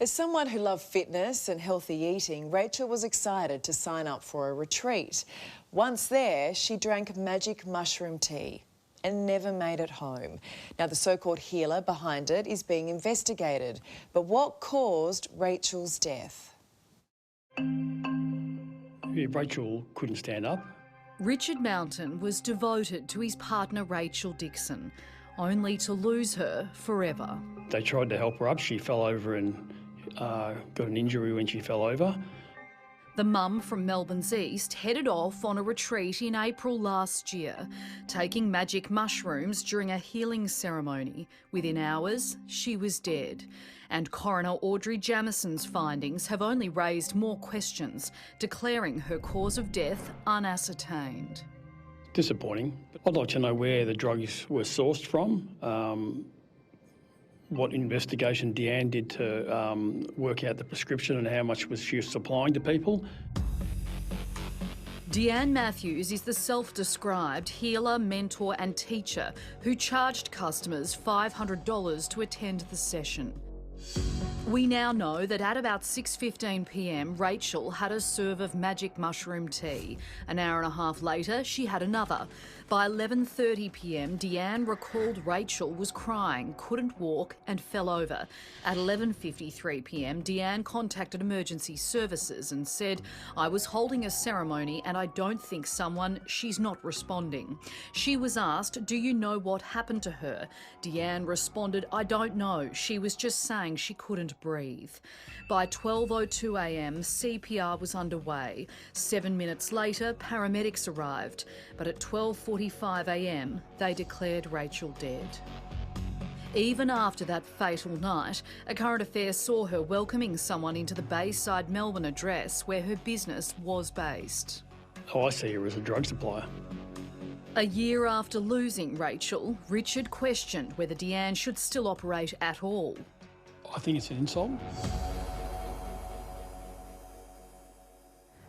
As someone who loved fitness and healthy eating, Rachael was excited to sign up for a retreat. Once there, she drank magic mushroom tea and never made it home. Now, the so-called healer behind it is being investigated. But what caused Rachael's death? Rachael couldn't stand up. Richard Mountain was devoted to his partner Rachael Dixon, only to lose her forever. They tried to help her up. She fell over and got an injury when she fell over. The mum from Melbourne's East headed off on a retreat in April last year, taking magic mushrooms during a healing ceremony. Within hours, she was dead. And coroner Audrey Jamison's findings have only raised more questions, declaring her cause of death unascertained. Disappointing. I'd like to know where the drugs were sourced from, what investigation Deanne did to work out the prescription and how much was she supplying to people. Deanne Matthews is the self-described healer, mentor and teacher who charged customers $500 to attend the session. We now know that at about 6:15 p.m, Rachael had a serve of magic mushroom tea. An hour and a half later, she had another. By 11:30 p.m, Deanne recalled Rachael was crying, couldn't walk and fell over. At 11:53 p.m, Deanne contacted emergency services and said, "I was holding a ceremony and I don't think she's not responding." She was asked, "Do you know what happened to her?" Deanne responded, "I don't know. She was just saying she couldn't breathe." By 12:02 a.m, CPR was underway. 7 minutes later, paramedics arrived. But at 12:45 a.m, they declared Rachael dead. Even after that fatal night, a current affair saw her welcoming someone into the Bayside Melbourne address where her business was based. Oh, I see her as a drug supplier. A year after losing Rachael, Richard questioned whether Deanne should still operate at all. I think it's an insult.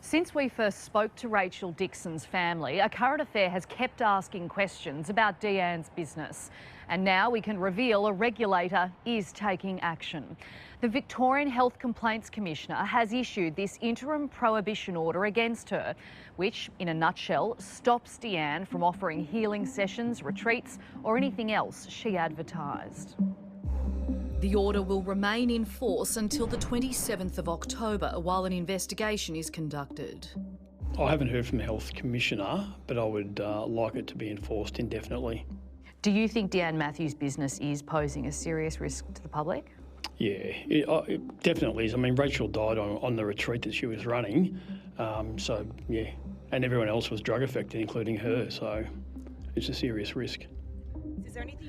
Since we first spoke to Rachael Dixon's family, a current affair has kept asking questions about Deanne's business. And now we can reveal a regulator is taking action. The Victorian Health Complaints Commissioner has issued this interim prohibition order against her, which, in a nutshell, stops Deanne from offering healing sessions, retreats, or anything else she advertised. The order will remain in force until the 27th of October while an investigation is conducted. I haven't heard from the Health Commissioner, but I would like it to be enforced indefinitely. Do you think Deanne Matthews' business is posing a serious risk to the public? Yeah, it definitely is. I mean, Rachael died on the retreat that she was running, so yeah, and everyone else was drug affected, including her, so it's a serious risk.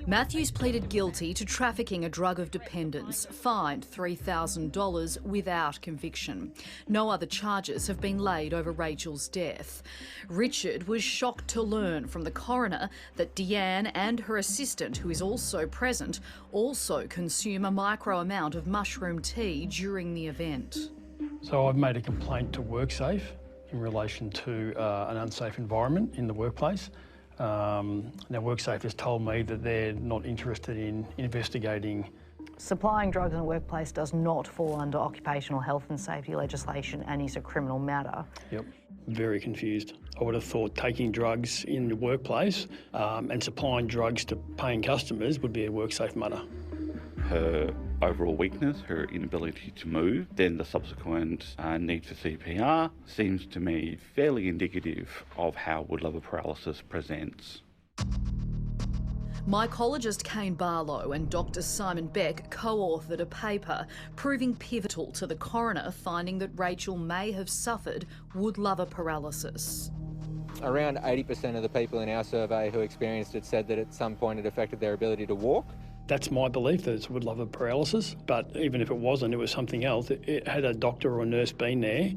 Matthews pleaded guilty to trafficking a drug of dependence, fined $3,000 without conviction. No other charges have been laid over Rachael's death. Richard was shocked to learn from the coroner that Deanne and her assistant, who is also present, also consume a micro amount of mushroom tea during the event. So I've made a complaint to WorkSafe in relation to an unsafe environment in the workplace. Now, WorkSafe has told me that they're not interested in investigating. Supplying drugs in the workplace does not fall under occupational health and safety legislation and is a criminal matter. Yep, very confused. I would have thought taking drugs in the workplace and supplying drugs to paying customers would be a WorkSafe matter. Her overall weakness, her inability to move, then the subsequent need for CPR seems to me fairly indicative of how wood lover paralysis presents. Mycologist Kane Barlow and Dr Simon Beck co-authored a paper proving pivotal to the coroner finding that Rachael may have suffered wood lover paralysis. Around 80% of the people in our survey who experienced it said that at some point it affected their ability to walk. That's my belief, that it's wood lover paralysis, but even if it wasn't, it was something else. Had a doctor or a nurse been there,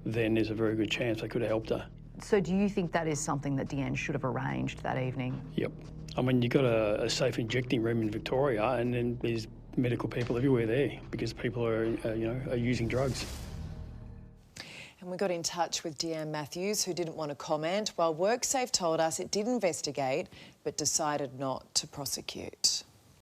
then there's a very good chance they could have helped her. So do you think that is something that Deanne should have arranged that evening? Yep. I mean, you've got a safe injecting room in Victoria, and then there's medical people everywhere there because people are using drugs. And we got in touch with Deanne Matthews, who didn't want to comment, while WorkSafe told us it did investigate but decided not to prosecute.